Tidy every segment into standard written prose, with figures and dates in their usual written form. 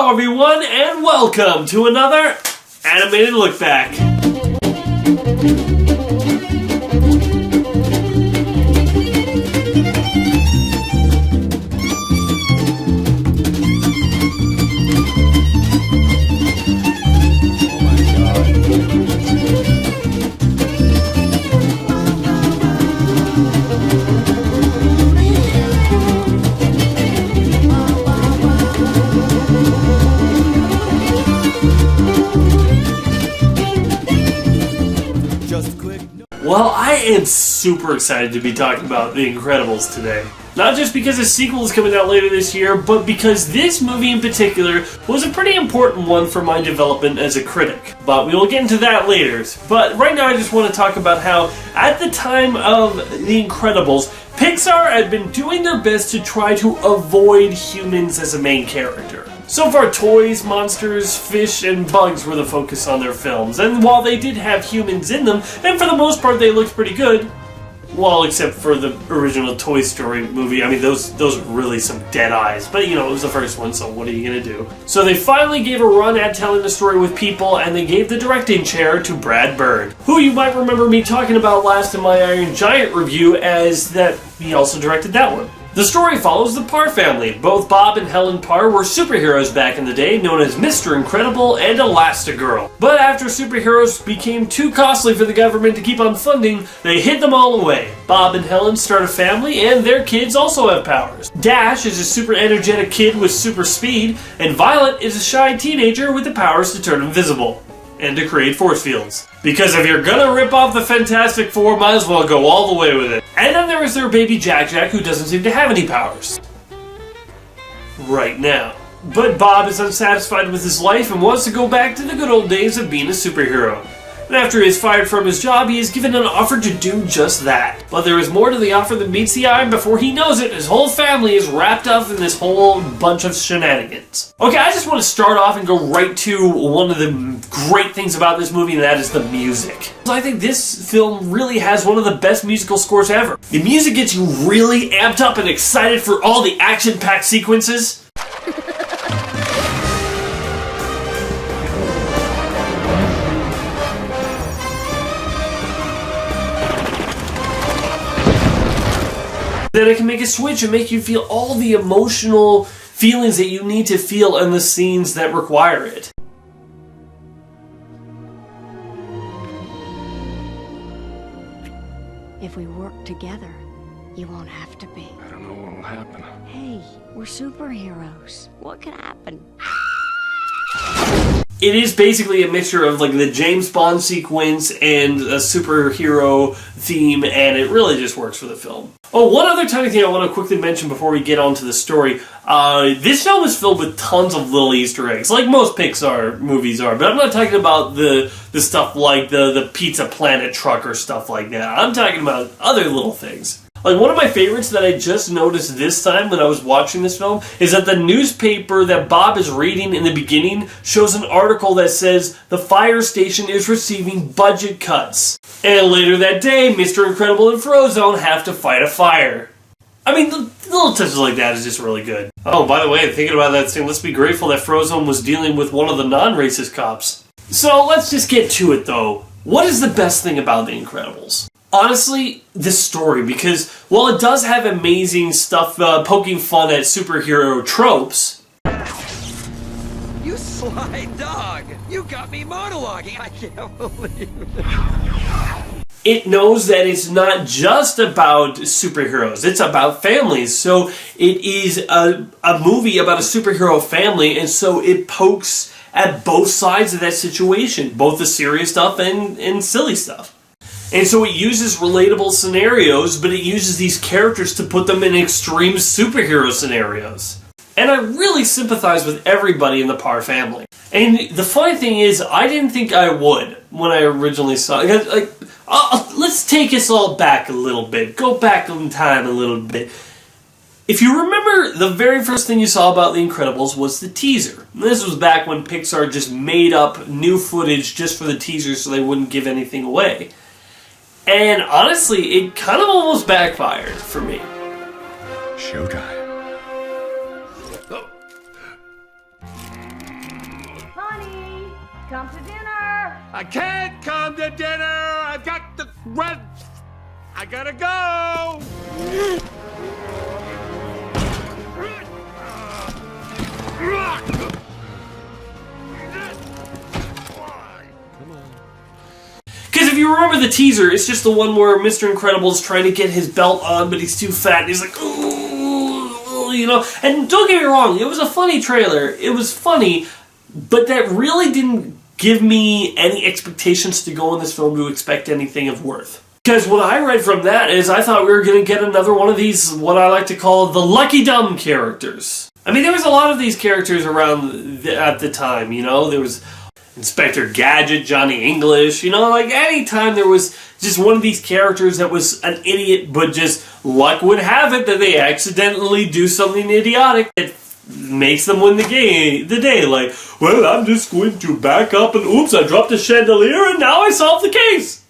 Hello everyone, and welcome to another animated look back. Well, I am super excited to be talking about The Incredibles today. Not just because a sequel is coming out later this year, but because this movie in particular was a pretty important one for my development as a critic. But we will get into that later. But right now I just want to talk about how, at the time of The Incredibles, Pixar had been doing their best to try to avoid humans as a main character. So far, toys, monsters, fish, and bugs were the focus on their films, and while they did have humans in them, and for the most part they looked pretty good, well, except for the original Toy Story movie. I mean, those were really some dead eyes, but you know, it was the first one, so what are you gonna do? So they finally gave a run at telling the story with people, and they gave the directing chair to Brad Bird, who you might remember me talking about last in my Iron Giant review, as that he also directed that one. The story follows the Parr family. Both Bob and Helen Parr were superheroes back in the day, known as Mr. Incredible and Elastigirl. But after superheroes became too costly for the government to keep on funding, they hid them all away. Bob and Helen start a family, and their kids also have powers. Dash is a super energetic kid with super speed, and Violet is a shy teenager with the powers to turn invisible and to create force fields. Because if you're gonna rip off the Fantastic Four, might as well go all the way with it. And then there is their baby Jack, who doesn't seem to have any powers. Right now. But Bob is unsatisfied with his life and wants to go back to the good old days of being a superhero. And after he is fired from his job, he is given an offer to do just that. But there is more to the offer than meets the eye, and before he knows it, his whole family is wrapped up in this whole bunch of shenanigans. Okay, I just want to start off and go right to one of the great things about this movie, and that is the music. I think this film really has one of the best musical scores ever. The music gets you really amped up and excited for all the action-packed sequences. Then it can make a switch and make you feel all the emotional feelings that you need to feel in the scenes that require it. If we work together, you won't have to be. I don't know what will happen. Hey, we're superheroes. What could happen? It is basically a mixture of like the James Bond sequence and a superhero theme, and it really just works for the film. Oh, one other tiny thing I want to quickly mention before we get on to the story. This film is filled with tons of little Easter eggs, like most Pixar movies are, but I'm not talking about the stuff like the Pizza Planet truck or stuff like that. I'm talking about other little things. Like, one of my favorites that I just noticed this time when I was watching this film is that the newspaper that Bob is reading in the beginning shows an article that says the fire station is receiving budget cuts. And later that day, Mr. Incredible and Frozone have to fight a fire. I mean, the little touches like that is just really good. Oh, by the way, thinking about that scene, let's be grateful that Frozone was dealing with one of the non-racist cops. So let's just get to it, though. What is the best thing about The Incredibles? Honestly, the story, because while it does have amazing stuff poking fun at superhero tropes... You sly dog! You got me monologuing! I can't believe it! It knows that it's not just about superheroes, it's about families. So it is a movie about a superhero family, and so it pokes at both sides of that situation, both the serious stuff and silly stuff. And so it uses relatable scenarios, but it uses these characters to put them in extreme superhero scenarios. And I really sympathize with everybody in the Parr family. And the funny thing is, I didn't think I would when I originally saw it. Like, let's take us all back a little bit. Go back in time a little bit. If you remember, the very first thing you saw about The Incredibles was the teaser. This was back when Pixar just made up new footage just for the teaser so they wouldn't give anything away. And honestly, it kind of almost backfired for me. Showtime. Come to dinner. I can't come to dinner. I've got the red. I gotta go. Because if you remember the teaser, it's just the one where Mr. Incredible's trying to get his belt on, but he's too fat, and he's like, ooh, you know. And don't get me wrong, it was a funny trailer. It was funny, but that really didn't give me any expectations to go in this film to expect anything of worth. Because what I read from that is I thought we were going to get another one of these, what I like to call the lucky dumb characters. I mean, there was a lot of these characters around at the time, you know. There was Inspector Gadget, Johnny English, you know, like anytime there was just one of these characters that was an idiot, but just luck would have it that they accidentally do something idiotic that makes them win the day. Like, well, I'm just going to back up and oops, I dropped a chandelier and now I solved the case.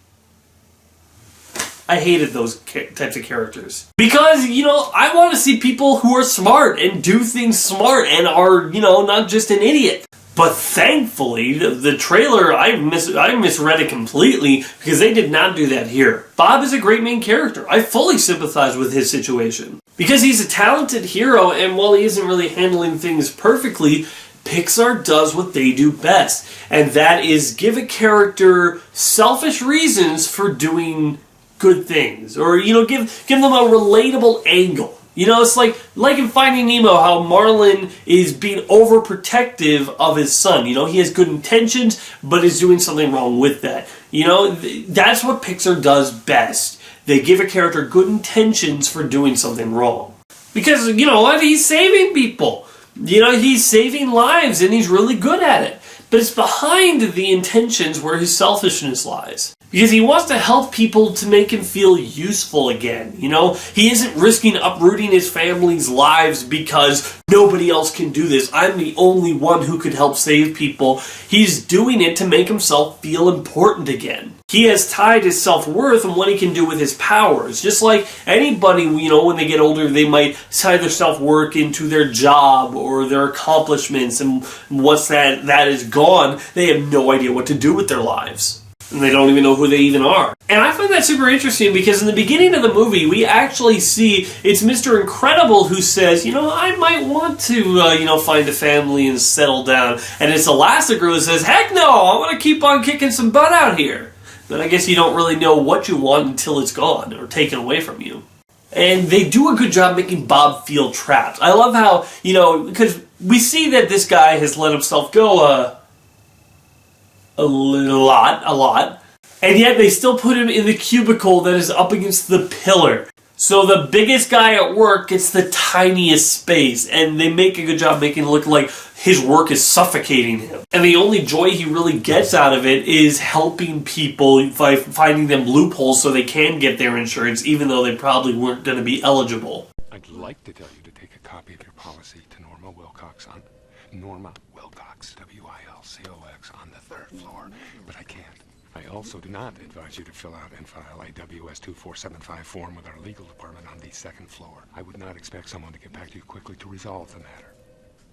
I hated those types of characters. Because, you know, I want to see people who are smart and do things smart and are, you know, not just an idiot. But thankfully, the trailer, I misread it completely because they did not do that here. Bob is a great main character. I fully sympathize with his situation. Because he's a talented hero, and while he isn't really handling things perfectly, Pixar does what they do best. And that is give a character selfish reasons for doing good things. Or, you know, give them a relatable angle. You know, it's like in Finding Nemo, how Marlin is being overprotective of his son. You know, he has good intentions, but is doing something wrong with that. You know, that's what Pixar does best. They give a character good intentions for doing something wrong. Because, you know what, he's saving people. You know, he's saving lives, and he's really good at it. But it's behind the intentions where his selfishness lies. Because he wants to help people to make him feel useful again, you know? He isn't risking uprooting his family's lives because nobody else can do this. I'm the only one who could help save people. He's doing it to make himself feel important again. He has tied his self-worth on what he can do with his powers. Just like anybody, you know, when they get older, they might tie their self-worth into their job or their accomplishments, and once that is gone, they have no idea what to do with their lives. And they don't even know who they even are. And I find that super interesting because in the beginning of the movie, we actually see it's Mr. Incredible who says, you know, I might want to, you know, find a family and settle down. And it's Elastigirl who says, heck no, I want to keep on kicking some butt out here. But I guess you don't really know what you want until it's gone or taken away from you. And they do a good job making Bob feel trapped. I love how, you know, because we see that this guy has let himself go, a lot, and yet they still put him in the cubicle that is up against the pillar. So the biggest guy at work gets the tiniest space, and they make a good job making it look like his work is suffocating him. And the only joy he really gets out of it is helping people by finding them loopholes so they can get their insurance, even though they probably weren't going to be eligible. I'd like to tell you to take a copy of your policy to Norma Wilcox on Norma Wilcox, W-I-L-C-O-X, on the 3rd floor, but I can't. I also do not advise you to fill out and file a WS-2475 form with our legal department on the 2nd floor. I would not expect someone to get back to you quickly to resolve the matter.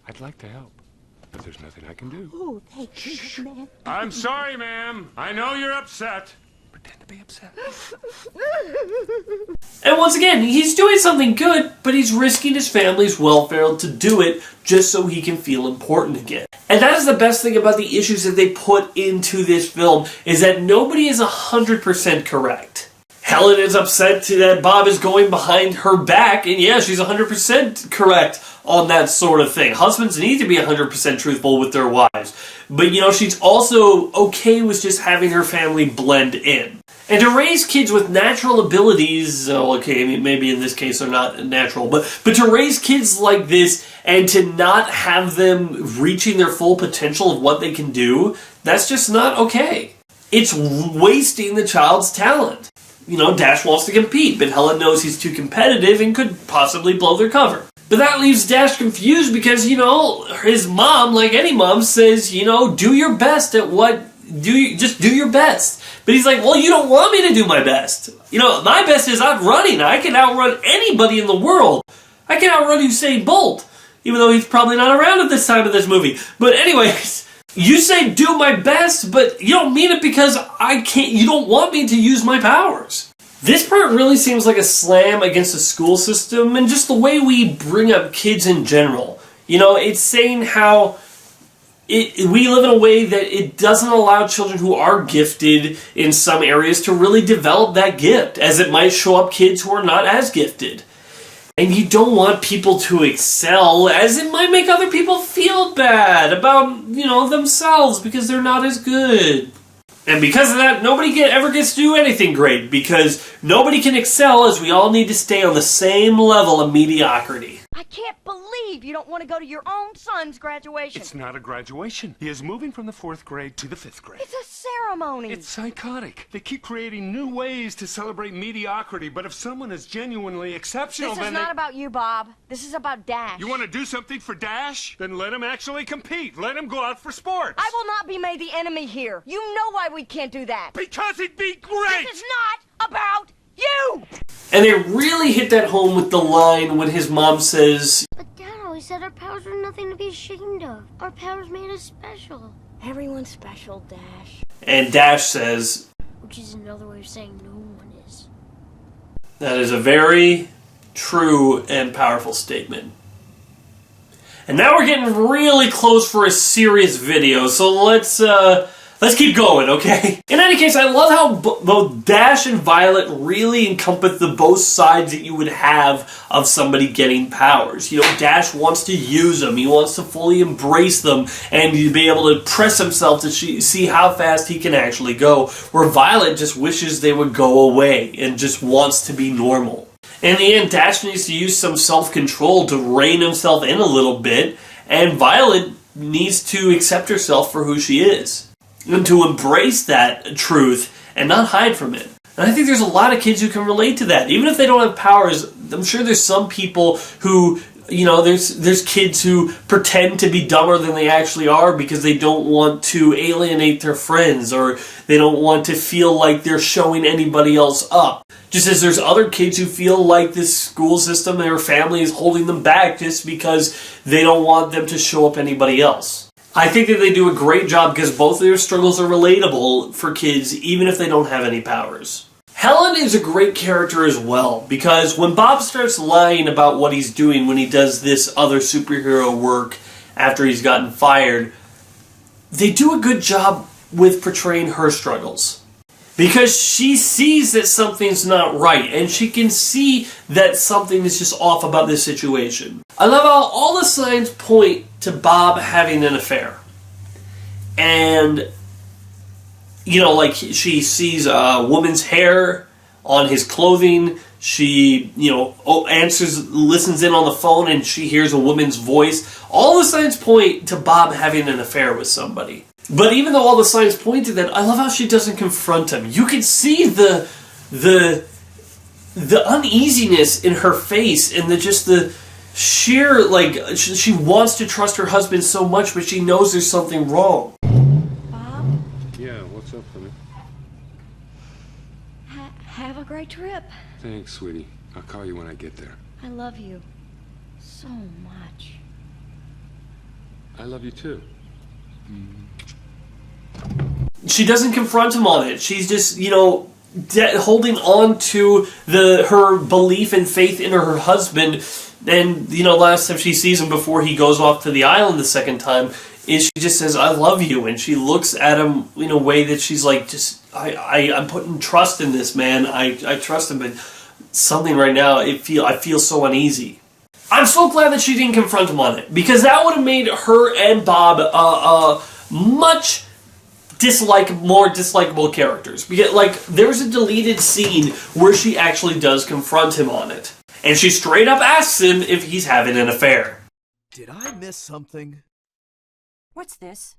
I'd like to help, but there's nothing I can do. Oh, thank you, man. I'm sorry, ma'am. I know you're upset. Pretend to be upset. And once again, he's doing something good, but he's risking his family's welfare to do it just so he can feel important again. And that is the best thing about the issues that they put into this film, is that nobody is 100% correct. Helen is upset that Bob is going behind her back, and yeah, she's 100% correct on that sort of thing. Husbands need to be 100% truthful with their wives. But, you know, she's also okay with just having her family blend in. And to raise kids with natural abilities, okay, maybe in this case they're not natural, but to raise kids like this and to not have them reaching their full potential of what they can do, that's just not okay. It's wasting the child's talent. You know, Dash wants to compete, but Helen knows he's too competitive and could possibly blow their cover. But that leaves Dash confused because, you know, his mom, like any mom, says, you know, do your best at just do your best. But he's like, well, you don't want me to do my best. You know, my best is outrunning. I can outrun anybody in the world. I can outrun Usain Bolt, even though he's probably not around at this time of this movie. But anyways, You say do my best, but you don't mean it because I can't. You don't want me to use my powers. This part really seems like a slam against the school system and just the way we bring up kids in general. You know, it's saying how we live in a way that it doesn't allow children who are gifted in some areas to really develop that gift, as it might show up kids who are not as gifted. And you don't want people to excel, as it might make other people feel bad about, themselves because they're not as good. And because of that, nobody ever gets to do anything great, because nobody can excel, as we all need to stay on the same level of mediocrity. I can't believe you don't want to go to your own son's graduation. It's not a graduation. He is moving from the 4th grade to the 5th grade. It's a ceremony. It's psychotic. They keep creating new ways to celebrate mediocrity, but if someone is genuinely exceptional, This is not about you, Bob. This is about Dash. You want to do something for Dash? Then let him actually compete. Let him go out for sports. I will not be made the enemy here. You know why we can't do that. Because it'd be great! This is not about you! And they really hit that home with the line when his mom says, But Dad always said our powers were nothing to be ashamed of. Our powers made us special. Everyone's special, Dash. and Dash says, Which is another way of saying no one is. that is a very true and powerful statement. And now we're getting really close for a serious video, so let's keep going, okay? In any case, I love how both Dash and Violet really encompass the both sides that you would have of somebody getting powers. You know, Dash wants to use them, he wants to fully embrace them, and to be able to press himself to see how fast he can actually go, where Violet just wishes they would go away and just wants to be normal. In the end, Dash needs to use some self-control to rein himself in a little bit, and Violet needs to accept herself for who she is, and to embrace that truth and not hide from it. And I think there's a lot of kids who can relate to that. Even if they don't have powers, I'm sure there's some people who, you know, there's kids who pretend to be dumber than they actually are because they don't want to alienate their friends, or they don't want to feel like they're showing anybody else up. Just as there's other kids who feel like this school system and their family is holding them back just because they don't want them to show up anybody else. I think that they do a great job because both of their struggles are relatable for kids even if they don't have any powers. Helen is a great character as well, because when Bob starts lying about what he's doing when he does this other superhero work after he's gotten fired, they do a good job with portraying her struggles. Because she sees that something's not right, and she can see that something is just off about this situation. I love how all the signs point to Bob having an affair. And, you know, like, she sees a woman's hair on his clothing. She, you know, listens in on the phone, and she hears a woman's voice. All the signs point to Bob having an affair with somebody. But even though all the signs point to that, I love how she doesn't confront him. You can see the uneasiness in her face, and the sheer, like, she wants to trust her husband so much, but she knows there's something wrong. Bob, Yeah, what's up, honey? have a great trip. Thanks, sweetie. I'll call you when I get there. I love you so much. I love you too. She doesn't confront him on it. She's just, you know, holding on to her belief and faith in her husband. And, you know, last time she sees him before he goes off to the island the second time, is she just says, I love you. And she looks at him in a way that she's like, I'm putting trust in this man. I trust him, but something right now, I feel so uneasy. I'm so glad that she didn't confront him on it, because that would have made her and Bob much more dislikable characters. Because, like, there's a deleted scene where she actually does confront him on it. And she straight up asks him if he's having an affair. Did I miss something? What's this?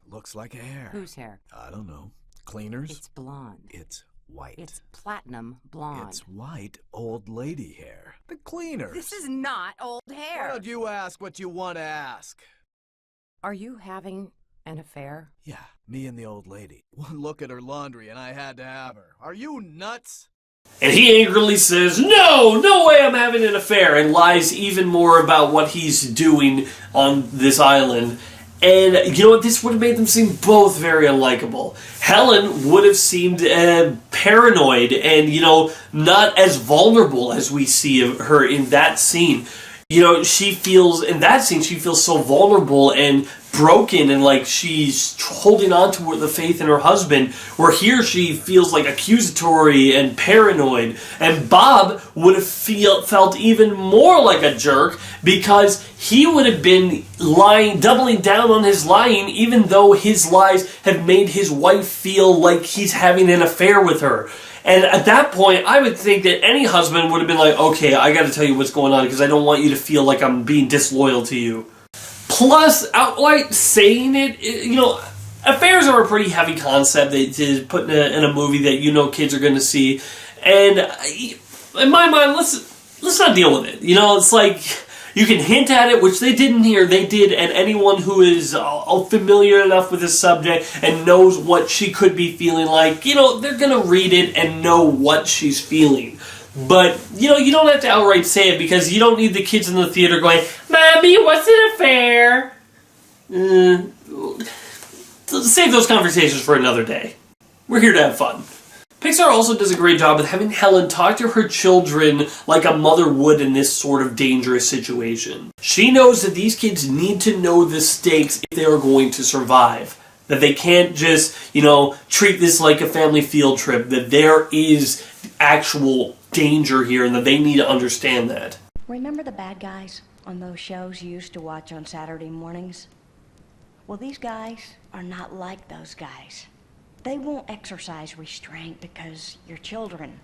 Looks like hair. Whose hair? I don't know. Cleaners? It's blonde. It's white. It's platinum blonde. It's white old lady hair. The cleaners. This is not old hair. Why don't you ask what you want to ask? Are you having an affair? Yeah, me and the old lady. One look at her laundry and I had to have her. Are you nuts? And he angrily says, no way I'm having an affair, and lies even more about what he's doing on this island. And you know what? This would have made them seem both very unlikable. Helen would have seemed paranoid and, you know, not as vulnerable as we see of her in that scene. You know, in that scene, she feels so vulnerable and broken and like she's holding on to the faith in her husband, where here she feels like accusatory and paranoid. And Bob would have felt even more like a jerk because he would have been doubling down on his lying, even though his lies have made his wife feel like he's having an affair with her. And at that point, I would think that any husband would have been like, okay, I got to tell you what's going on because I don't want you to feel like I'm being disloyal to you. Plus, outright saying it, you know, affairs are a pretty heavy concept to put in a movie that you know kids are going to see. And in my mind, let's not deal with it. You know, it's like you can hint at it, which they didn't here. They did, and anyone who is familiar enough with this subject and knows what she could be feeling like, you know, they're going to read it and know what she's feeling. But, you know, you don't have to outright say it because you don't need the kids in the theater going, Mommy, what's an affair? Save those conversations for another day. We're here to have fun. Pixar also does a great job of having Helen talk to her children like a mother would in this sort of dangerous situation. She knows that these kids need to know the stakes if they are going to survive. That they can't just, you know, treat this like a family field trip. That there is actual danger here and that they need to understand that. Remember the bad guys on those shows you used to watch on Saturday mornings? Well, these guys are not like those guys. They won't exercise restraint because you're children.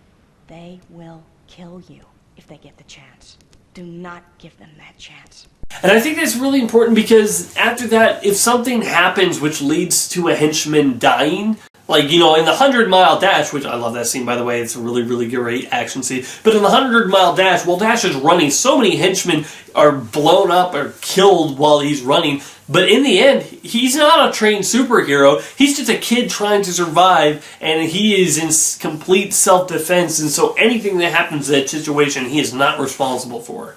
They will kill you if they get the chance. Do not give them that chance. And I think that's really important because after that, if something happens which leads to a henchman dying, like, you know, in the 100-mile dash, which I love that scene, by the way, it's a really, really great action scene, but in the 100-mile dash, while Dash is running, so many henchmen are blown up or killed while he's running, but in the end, he's not a trained superhero, he's just a kid trying to survive, and he is in complete self-defense, and so anything that happens in that situation, he is not responsible for,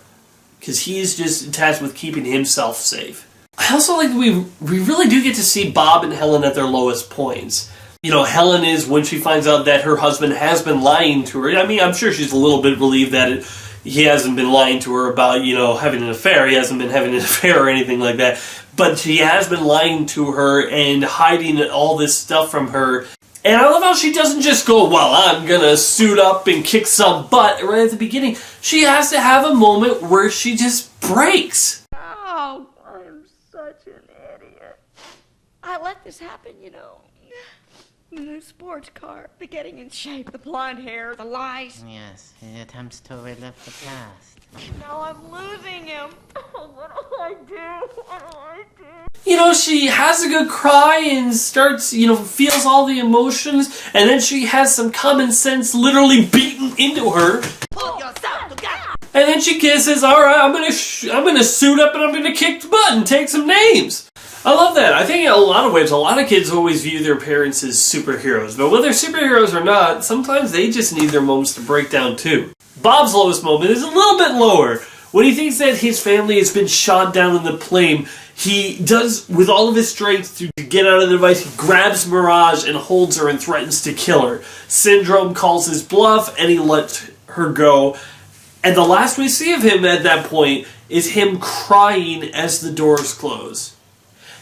because he is just tasked with keeping himself safe. I also like that we really do get to see Bob and Helen at their lowest points. You know, Helen is, when she finds out that her husband has been lying to her, I mean, I'm sure she's a little bit relieved that he hasn't been lying to her about, you know, having an affair. He hasn't been having an affair or anything like that. But he has been lying to her and hiding all this stuff from her. And I love how she doesn't just go, well, I'm going to suit up and kick some butt right at the beginning. She has to have a moment where she just breaks. Oh, I'm such an idiot. I let this happen, you know. The new sports car, the getting in shape, the blonde hair, the lies. Yes, he attempts to relive the past. Now I'm losing him. Oh, what do I do? What do I do? You know, she has a good cry and starts, you know, feels all the emotions, and then she has some common sense literally beaten into her. Pull yourself together. And then she kisses, alright, I'm gonna suit up and I'm gonna kick the butt and take some names. I love that. I think in a lot of ways, a lot of kids always view their parents as superheroes. But whether superheroes or not, sometimes they just need their moments to break down too. Bob's lowest moment is a little bit lower. When he thinks that his family has been shot down in the plane, he does, with all of his strength to get out of the device, he grabs Mirage and holds her and threatens to kill her. Syndrome calls his bluff and he lets her go. And the last we see of him at that point is him crying as the doors close.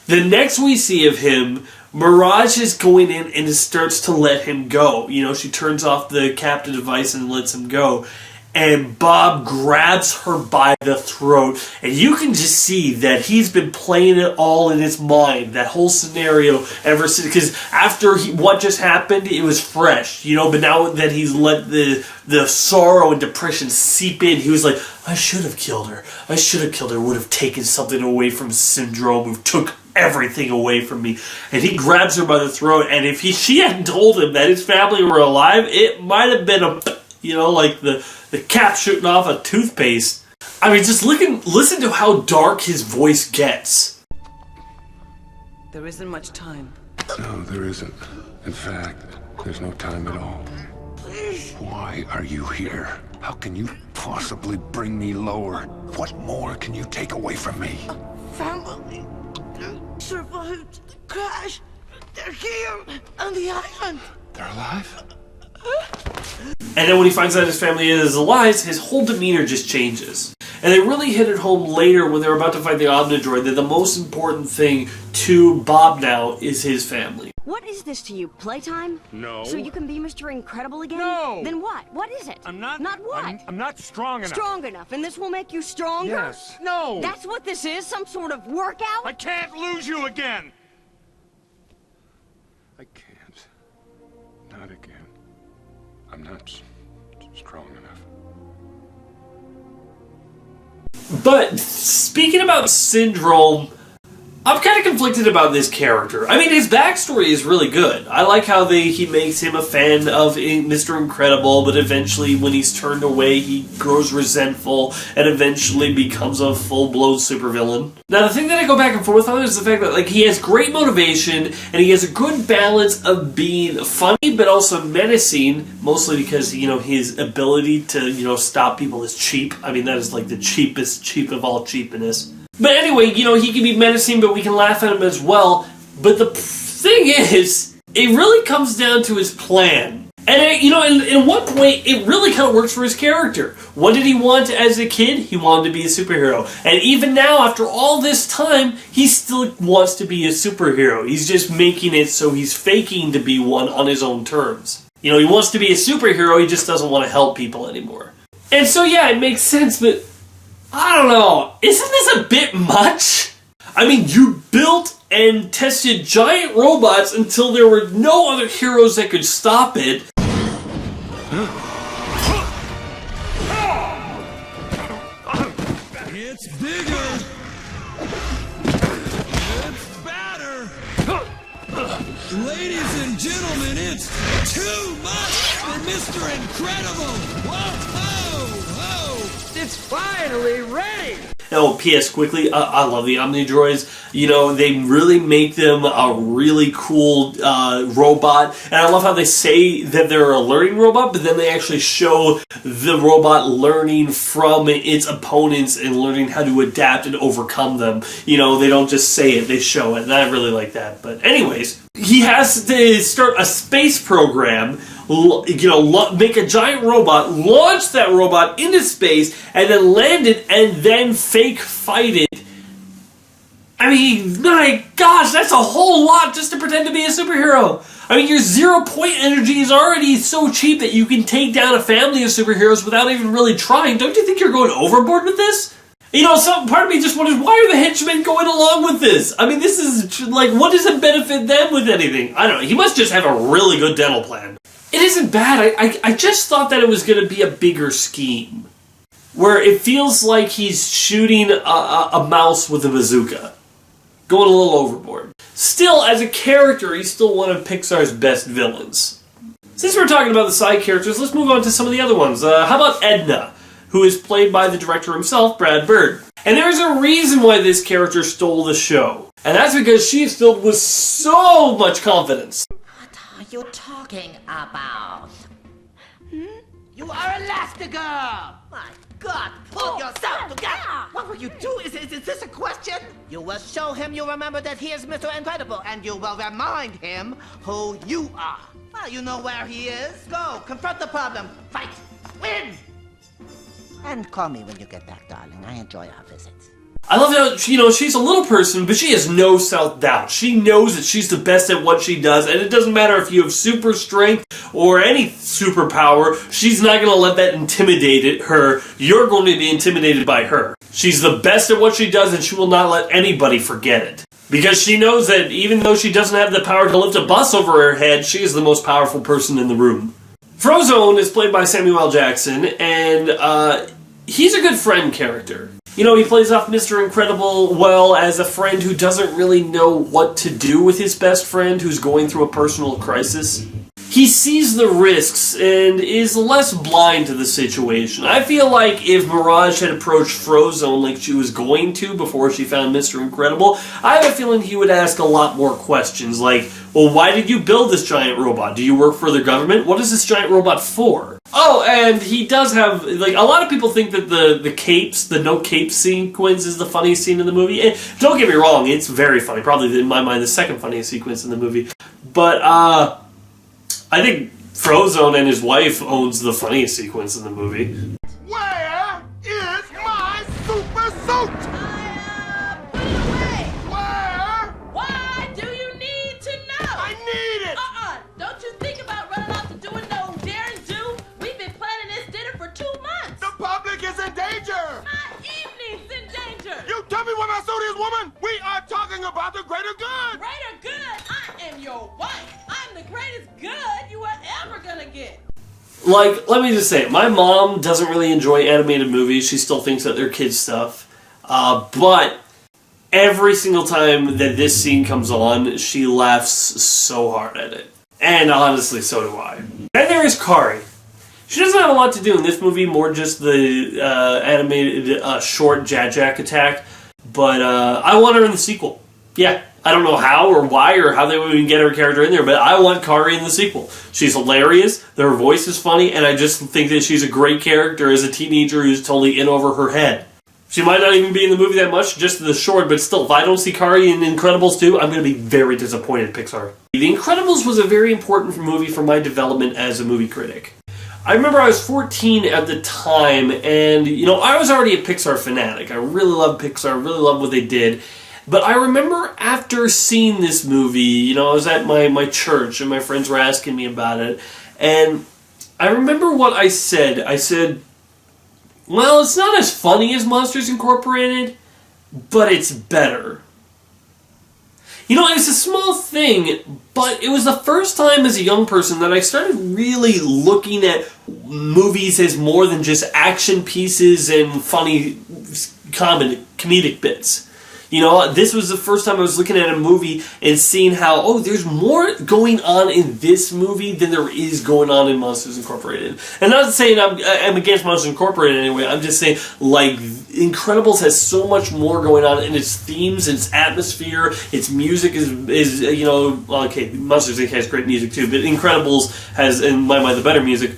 The next we see of him, Mirage is going in and it starts to let him go. You know, she turns off the captive device and lets him go. And Bob grabs her by the throat. And you can just see that he's been playing it all in his mind. That whole scenario ever since. Because after what just happened, it was fresh. You know, but now that he's let the sorrow and depression seep in, he was like, I should have killed her. I should have killed her. Would have taken something away from Syndrome. Who took everything away from me. And he grabs her by the throat. And if she hadn't told him that his family were alive, it might have been a, you know, like the cap shooting off a toothpaste. I mean, just listen to how dark his voice gets. There isn't much time. No, there isn't. In fact, there's no time at all. Why are you here? How can you possibly bring me lower? What more can you take away from me? Family. survived the crash. They're here on the island. They're alive? And then when he finds out his family is alive, his whole demeanor just changes. And they really hit it home later when they're about to fight the Omi-droid that the most important thing to Bob now is his family. What is this to you? Playtime? No. So you can be Mr. Incredible again? No. Then what? What is it? I'm not... Not what? I'm not strong enough. Strong enough, and this will make you stronger? Yes. No. That's what this is? Some sort of workout? I can't lose you again. I can't. Not again. I'm not strong enough. But speaking about Syndrome, I'm kind of conflicted about this character. I mean, his backstory is really good. I like how he makes him a fan of Mr. Incredible, but eventually when he's turned away, he grows resentful and eventually becomes a full-blown supervillain. Now, the thing that I go back and forth on is the fact that he has great motivation and he has a good balance of being funny but also menacing, mostly because, his ability to, stop people is cheap. I mean, that is the cheap of all cheapness. But anyway, he can be menacing, but we can laugh at him as well. But the thing is, it really comes down to his plan. And, at one point, it really kind of works for his character. What did he want as a kid? He wanted to be a superhero. And even now, after all this time, he still wants to be a superhero. He's just making it so he's faking to be one on his own terms. He wants to be a superhero, he just doesn't want to help people anymore. And so, yeah, it makes sense, but I don't know. Isn't this a bit much? I mean, you built and tested giant robots until there were no other heroes that could stop it. It's bigger. It's badder. Ladies and gentlemen, it's too much for Mr. Incredible. Whoa, It's finally ready! Oh, P.S. quickly, I love the Omi-droids. They really make them a really cool robot. And I love how they say that they're a learning robot, but then they actually show the robot learning from its opponents and learning how to adapt and overcome them. They don't just say it, they show it. And I really like that. But anyways, he has to start a space program, make a giant robot, launch that robot into space, and then land it, and then fake fight it. I mean, my gosh, that's a whole lot just to pretend to be a superhero. I mean, your 0-point energy is already so cheap that you can take down a family of superheroes without even really trying. Don't you think you're going overboard with this? Some part of me just wonders, why are the henchmen going along with this? I mean, this is, what does it benefit them with anything? I don't know. He must just have a really good dental plan. It isn't bad. I just thought that it was going to be a bigger scheme. Where it feels like he's shooting a mouse with a bazooka. Going a little overboard. Still, as a character, he's still one of Pixar's best villains. Since we're talking about the side characters, let's move on to some of the other ones. How about Edna, who is played by the director himself, Brad Bird. And there's a reason why this character stole the show. And that's because she is filled with so much confidence. What are you talking about? You are Elastigirl! My God, pull yourself together! What will you do? Is this a question? You will show him you remember that he is Mr. Incredible, and you will remind him who you are. Well, you know where he is. Go, confront the problem. Fight. Win! And call me when you get back, darling. I enjoy our visits. I love how, she's a little person, but she has no self-doubt. She knows that she's the best at what she does, and it doesn't matter if you have super strength or any superpower, she's not going to let that intimidate her. You're going to be intimidated by her. She's the best at what she does, and she will not let anybody forget it. Because she knows that even though she doesn't have the power to lift a bus over her head, she is the most powerful person in the room. Frozone is played by Samuel L. Jackson, and he's a good friend character. He plays off Mr. Incredible well as a friend who doesn't really know what to do with his best friend who's going through a personal crisis. He sees the risks and is less blind to the situation. I feel like if Mirage had approached Frozone like she was going to before she found Mr. Incredible, I have a feeling he would ask a lot more questions like, well, why did you build this giant robot? Do you work for the government? What is this giant robot for? Oh, and he does have, like, a lot of people think that the no cape sequence is the funniest scene in the movie. And don't get me wrong, it's very funny. Probably, in my mind, the second funniest sequence in the movie. But, I think Frozone and his wife owns the funniest sequence in the movie. Where is my super suit? Put it away. Where? Why do you need to know? I need it! Don't you think about running off to doing no daring do? We've been planning this dinner for 2 months. The public is in danger! My evening's in danger. You tell me where my suit is, woman! We are talking about the greater good! Greater good? I am your wife. I'm the greatest good you are ever gonna get. Like, let me just say, my mom doesn't really enjoy animated movies. She still thinks that they're kids' stuff. But every single time that this scene comes on, she laughs so hard at it. And honestly, so do I. Then there is Kari. She doesn't have a lot to do in this movie, more just the animated short Jack attack. But I want her in the sequel. Yeah, I don't know how or why or how they would even get her character in there, but I want Kari in the sequel. She's hilarious, her voice is funny, and I just think that she's a great character as a teenager who's totally in over her head. She might not even be in the movie that much, just the short, but still, if I don't see Kari in Incredibles 2, I'm going to be very disappointed, Pixar. The Incredibles was a very important movie for my development as a movie critic. I remember I was 14 at the time, and, you know, I was already a Pixar fanatic. I really loved Pixar, really loved what they did. But I remember after seeing this movie, you know, I was at my church, and my friends were asking me about it, and I remember what I said. I said, well, it's not as funny as Monsters Incorporated, but it's better. You know, it's a small thing, but it was the first time as a young person that I started really looking at movies as more than just action pieces and funny comedic bits. You know, this was the first time I was looking at a movie and seeing how, oh, there's more going on in this movie than there is going on in Monsters Incorporated. And not saying I'm against Monsters Incorporated anyway, I'm just saying, like, Incredibles has so much more going on in its themes, its atmosphere, its music is you know, okay, Monsters Inc. has great music too, but Incredibles has, in my mind, the better music.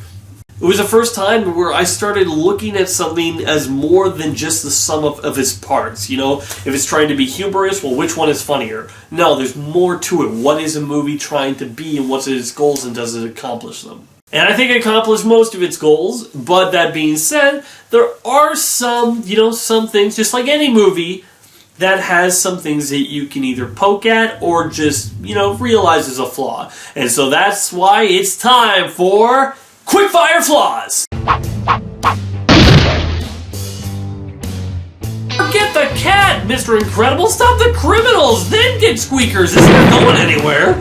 It was the first time where I started looking at something as more than just the sum of its parts, you know? If it's trying to be humorous, well, which one is funnier? No, there's more to it. What is a movie trying to be, and what's its goals, and does it accomplish them? And I think it accomplished most of its goals, but that being said, there are some, you know, some things, just like any movie, that has some things that you can either poke at or just, you know, realize is a flaw. And so that's why it's time for Quickfire Flaws! Forget the cat, Mr. Incredible! Stop the criminals! Then get squeakers! It's not going anywhere!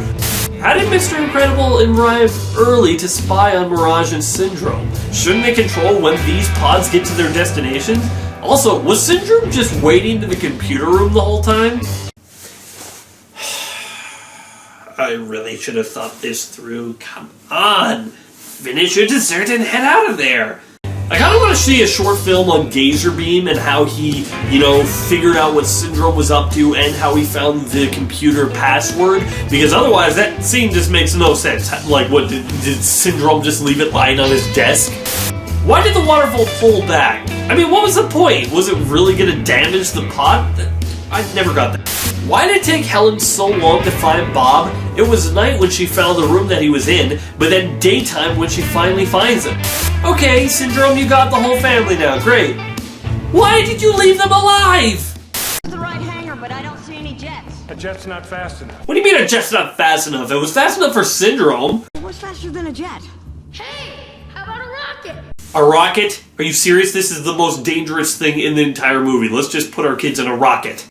How did Mr. Incredible arrive early to spy on Mirage and Syndrome? Shouldn't they control when these pods get to their destinations? Also, was Syndrome just waiting in the computer room the whole time? I really should have thought this through. Come on! Finish your dessert and head out of there! I kind of want to see a short film on Gazerbeam and how he, you know, figured out what Syndrome was up to and how he found the computer password, because otherwise that scene just makes no sense. Like, what, did Syndrome just leave it lying on his desk? Why did the waterfall pull back? I mean, what was the point? Was it really going to damage the pot? I never got that. Why did it take Helen so long to find Bob? It was night when she found the room that he was in, but then daytime when she finally finds him. Okay, Syndrome, you got the whole family now, great. Why did you leave them alive? The right hangar, but I don't see any jets. A jet's not fast enough. What do you mean a jet's not fast enough? It was fast enough for Syndrome. What's faster than a jet? Hey, how about a rocket? A rocket? Are you serious? This is the most dangerous thing in the entire movie. Let's just put our kids in a rocket.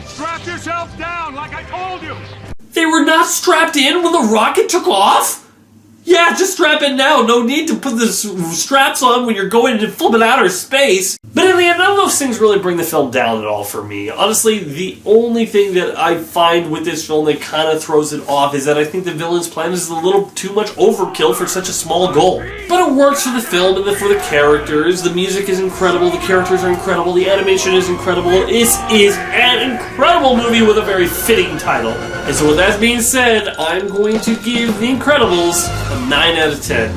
Strap yourself down, like I told you! They were not strapped in when the rocket took off? Yeah, just strap in now. No need to put the straps on when you're going into flipping outer space. But in the end, none of those things really bring the film down at all for me. Honestly, the only thing that I find with this film that kind of throws it off is that I think the villain's plan is a little too much overkill for such a small goal. But it works for the film and for the characters. The music is incredible, the characters are incredible, the animation is incredible. This is an incredible incredible movie with a very fitting title. And so with that being said, I'm going to give The Incredibles a 9 out of 10.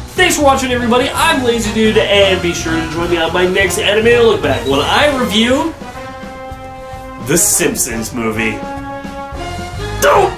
Thanks for watching, everybody. I'm Lazerdude, and be sure to join me on my next animated look back when I review The Simpsons movie. Dope!